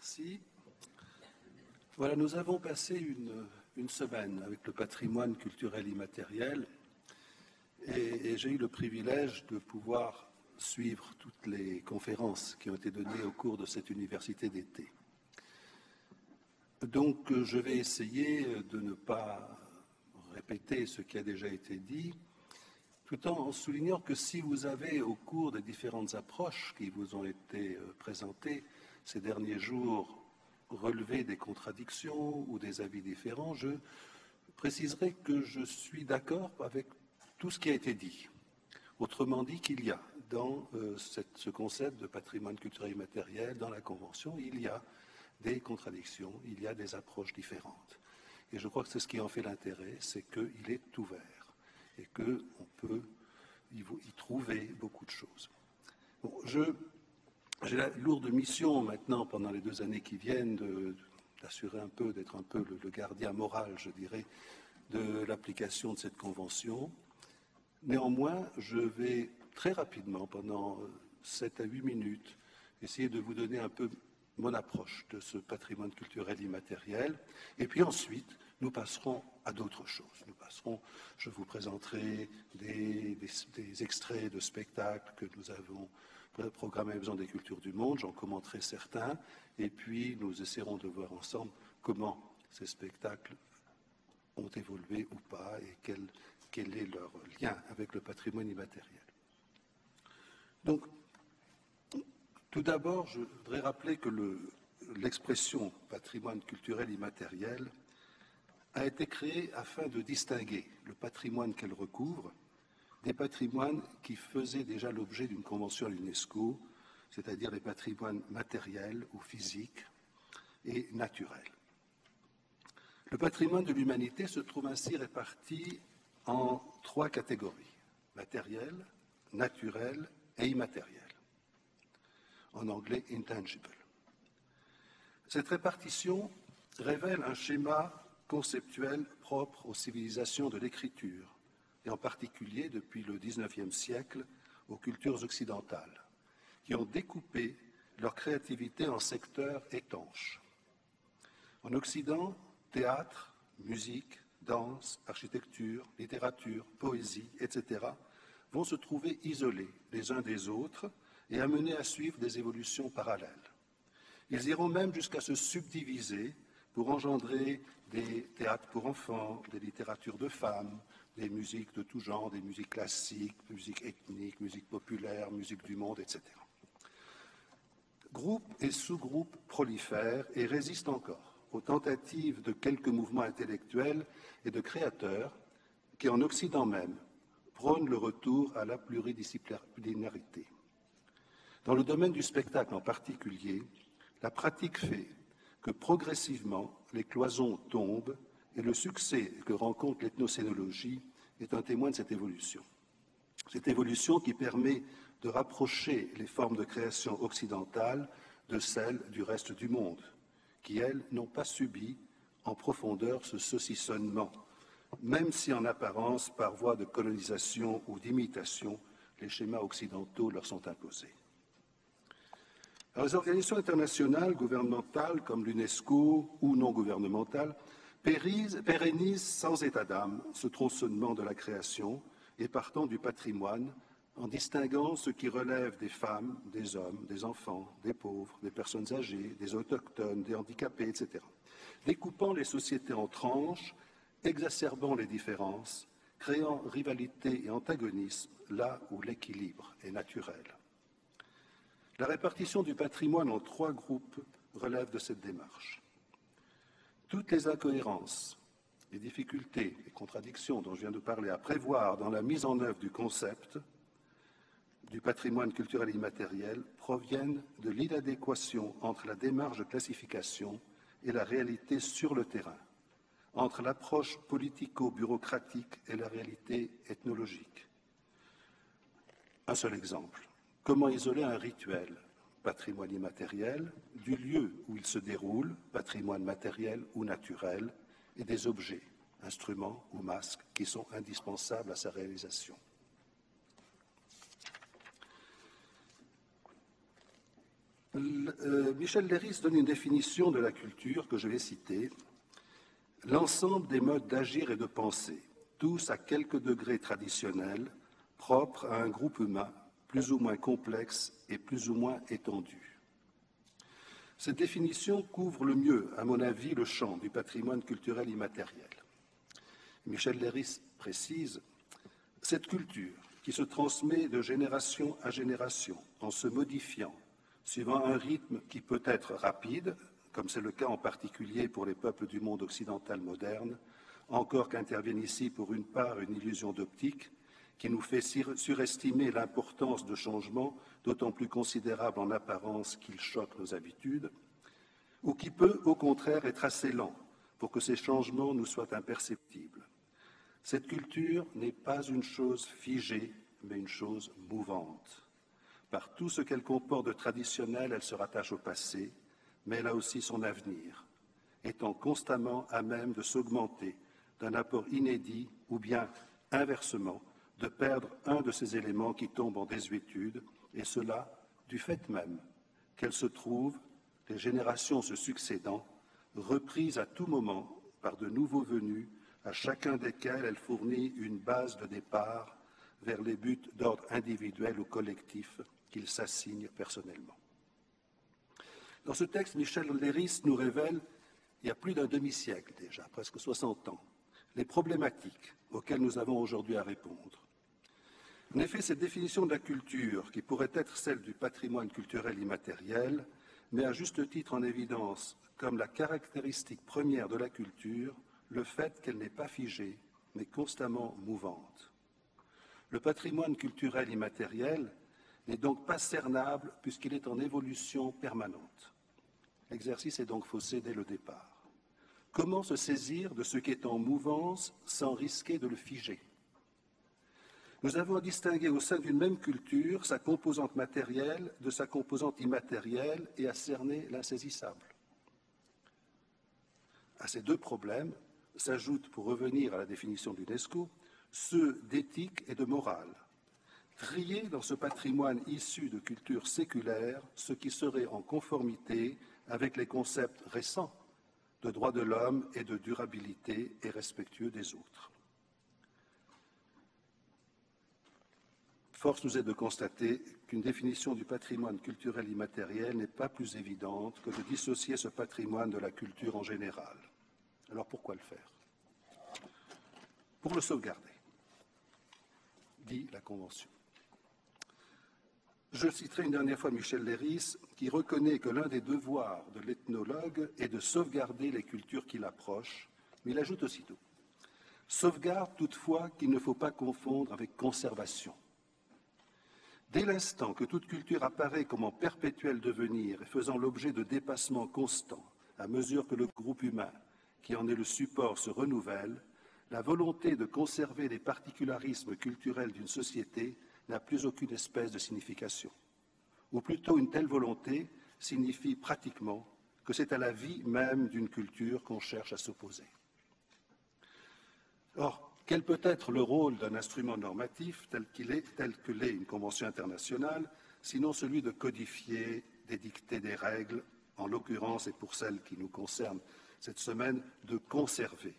Merci. Voilà, nous avons passé une semaine avec le patrimoine culturel immatériel et j'ai eu le privilège de pouvoir suivre toutes les conférences qui ont été données au cours de cette université d'été. Donc, je vais essayer de ne pas répéter ce qui a déjà été dit, tout en soulignant que si vous avez, au cours des différentes approches qui vous ont été présentées ces derniers jours, relevé des contradictions ou des avis différents, je préciserai que je suis d'accord avec tout ce qui a été dit. Autrement dit qu'il y a dans ce concept de patrimoine culturel immatériel, dans la Convention, il y a des contradictions, il y a des approches différentes. Et je crois que c'est ce qui en fait l'intérêt, c'est qu'il est ouvert et qu'on peut y trouver beaucoup de choses. Bon, j'ai la lourde mission maintenant, pendant les 2 années qui viennent, d'assurer un peu, d'être un peu le gardien moral, je dirais, de l'application de cette convention. Néanmoins, je vais très rapidement, pendant 7 à 8 minutes, essayer de vous donner un peu mon approche de ce patrimoine culturel immatériel. Et puis ensuite, nous passerons à d'autres choses. Je vous présenterai des extraits de spectacles que nous avons programmés à la Maison des Cultures du Monde, j'en commenterai certains, et puis nous essaierons de voir ensemble comment ces spectacles ont évolué ou pas et quel est leur lien avec le patrimoine immatériel. Donc, tout d'abord, je voudrais rappeler que l'expression patrimoine culturel immatériel a été créée afin de distinguer le patrimoine qu'elle recouvre des patrimoines qui faisaient déjà l'objet d'une convention à l'UNESCO, c'est-à-dire les patrimoines matériels ou physiques et naturels. Le patrimoine de l'humanité se trouve ainsi réparti en 3 catégories, matériel, naturel et immatériel. En anglais, intangible. Cette répartition révèle un schéma conceptuel propre aux civilisations de l'écriture, et en particulier depuis le XIXe siècle aux cultures occidentales, qui ont découpé leur créativité en secteurs étanches. En Occident, théâtre, musique, danse, architecture, littérature, poésie, etc. vont se trouver isolés les uns des autres et amenés à suivre des évolutions parallèles. Ils iront même jusqu'à se subdiviser pour engendrer des théâtres pour enfants, des littératures de femmes, des musiques de tout genre, des musiques classiques, musique ethnique, musique populaire, musique du monde, etc. Groupes et sous-groupes prolifèrent et résistent encore aux tentatives de quelques mouvements intellectuels et de créateurs qui, en Occident même, prônent le retour à la pluridisciplinarité. Dans le domaine du spectacle en particulier, la pratique fait que progressivement les cloisons tombent et le succès que rencontre l'ethnocénologie est un témoin de cette évolution. Cette évolution qui permet de rapprocher les formes de création occidentales de celles du reste du monde, qui, elles, n'ont pas subi en profondeur ce saucissonnement, même si en apparence, par voie de colonisation ou d'imitation, les schémas occidentaux leur sont imposés. Alors, les organisations internationales, gouvernementales comme l'UNESCO ou non gouvernementales, pérennisent sans état d'âme ce tronçonnement de la création et partant du patrimoine en distinguant ce qui relève des femmes, des hommes, des enfants, des pauvres, des personnes âgées, des autochtones, des handicapés, etc. Découpant les sociétés en tranches, exacerbant les différences, créant rivalité et antagonisme là où l'équilibre est naturel. La répartition du patrimoine en 3 groupes relève de cette démarche. Toutes les incohérences, les difficultés, les contradictions dont je viens de parler à prévoir dans la mise en œuvre du concept du patrimoine culturel immatériel proviennent de l'inadéquation entre la démarche de classification et la réalité sur le terrain, entre l'approche politico-bureaucratique et la réalité ethnologique. Un seul exemple. Comment isoler un rituel, patrimoine immatériel, du lieu où il se déroule, patrimoine matériel ou naturel, et des objets, instruments ou masques, qui sont indispensables à sa réalisation. Michel Leiris donne une définition de la culture que je vais citer. L'ensemble des modes d'agir et de penser, tous à quelque degré traditionnels, propres à un groupe humain, plus ou moins complexe et plus ou moins étendu. Cette définition couvre le mieux, à mon avis, le champ du patrimoine culturel immatériel. Michel Leiris précise « Cette culture, qui se transmet de génération à génération, en se modifiant, suivant un rythme qui peut être rapide, comme c'est le cas en particulier pour les peuples du monde occidental moderne, encore qu'intervienne ici pour une part une illusion d'optique qui nous fait surestimer l'importance de changements d'autant plus considérables en apparence qu'ils choquent nos habitudes, ou qui peut au contraire être assez lent pour que ces changements nous soient imperceptibles. Cette culture n'est pas une chose figée, mais une chose mouvante. Par tout ce qu'elle comporte de traditionnel, elle se rattache au passé, mais elle a aussi son avenir, étant constamment à même de s'augmenter d'un apport inédit ou bien, inversement, de perdre un de ces éléments qui tombent en désuétude, et cela du fait même qu'elle se trouve, les générations se succédant, reprise à tout moment par de nouveaux venus, à chacun desquels elle fournit une base de départ vers les buts d'ordre individuel ou collectif qu'il s'assigne personnellement. Dans ce texte, Michel Leiris nous révèle, il y a plus d'un demi-siècle déjà, presque 60 ans, les problématiques auxquelles nous avons aujourd'hui à répondre. En effet, cette définition de la culture, qui pourrait être celle du patrimoine culturel immatériel, met à juste titre en évidence, comme la caractéristique première de la culture, le fait qu'elle n'est pas figée, mais constamment mouvante. Le patrimoine culturel immatériel n'est donc pas cernable puisqu'il est en évolution permanente. L'exercice est donc faussé dès le départ. Comment se saisir de ce qui est en mouvance sans risquer de le figer? Nous avons à distinguer au sein d'une même culture sa composante matérielle de sa composante immatérielle et à cerner l'insaisissable. À ces deux problèmes s'ajoutent, pour revenir à la définition d'UNESCO, ceux d'éthique et de morale. Trier dans ce patrimoine issu de cultures séculaires ce qui serait en conformité avec les concepts récents de droits de l'homme et de durabilité et respectueux des autres. Force nous est de constater qu'une définition du patrimoine culturel immatériel n'est pas plus évidente que de dissocier ce patrimoine de la culture en général. Alors pourquoi le faire? Pour le sauvegarder, dit la Convention. Je citerai une dernière fois Michel Leiris, qui reconnaît que l'un des devoirs de l'ethnologue est de sauvegarder les cultures qui l'approchent, mais il ajoute aussitôt « Sauvegarde toutefois qu'il ne faut pas confondre avec conservation. Dès l'instant que toute culture apparaît comme en perpétuel devenir et faisant l'objet de dépassements constants, à mesure que le groupe humain, qui en est le support, se renouvelle, la volonté de conserver les particularismes culturels d'une société n'a plus aucune espèce de signification. Ou plutôt, une telle volonté signifie pratiquement que c'est à la vie même d'une culture qu'on cherche à s'opposer. Or, quel peut être le rôle d'un instrument normatif tel que l'est une convention internationale, sinon celui de codifier, d'édicter des règles, en l'occurrence et pour celles qui nous concernent cette semaine, de conserver,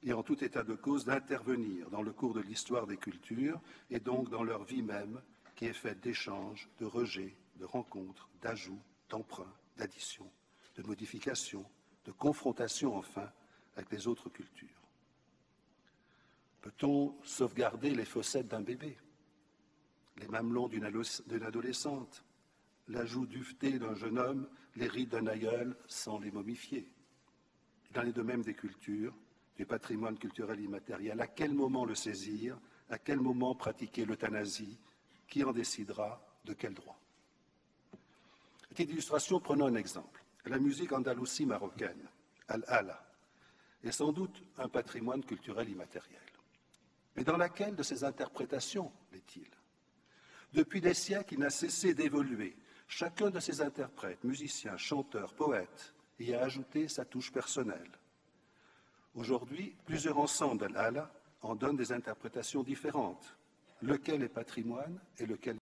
et en tout état de cause d'intervenir dans le cours de l'histoire des cultures et donc dans leur vie même, qui est faite d'échanges, de rejets, de rencontres, d'ajouts, d'emprunts, d'additions, de modifications, de confrontations enfin avec les autres cultures. Peut-on sauvegarder les fossettes d'un bébé, les mamelons d'une adolescente, l'ajout duveté d'un jeune homme, les rides d'un aïeul sans les momifier? Il en est de même des cultures, du patrimoine culturel immatériel. À quel moment le saisir? À quel moment pratiquer l'euthanasie? Qui en décidera? De quel droit? À titre d'illustration, prenons un exemple. La musique andalousie marocaine, Al-Hala, est sans doute un patrimoine culturel immatériel. Mais dans laquelle de ces interprétations l'est-il? Depuis des siècles, il n'a cessé d'évoluer. Chacun de ses interprètes, musiciens, chanteurs, poètes, y a ajouté sa touche personnelle. Aujourd'hui, plusieurs ensembles d'Al-Hala en donnent des interprétations différentes. Lequel est patrimoine et lequel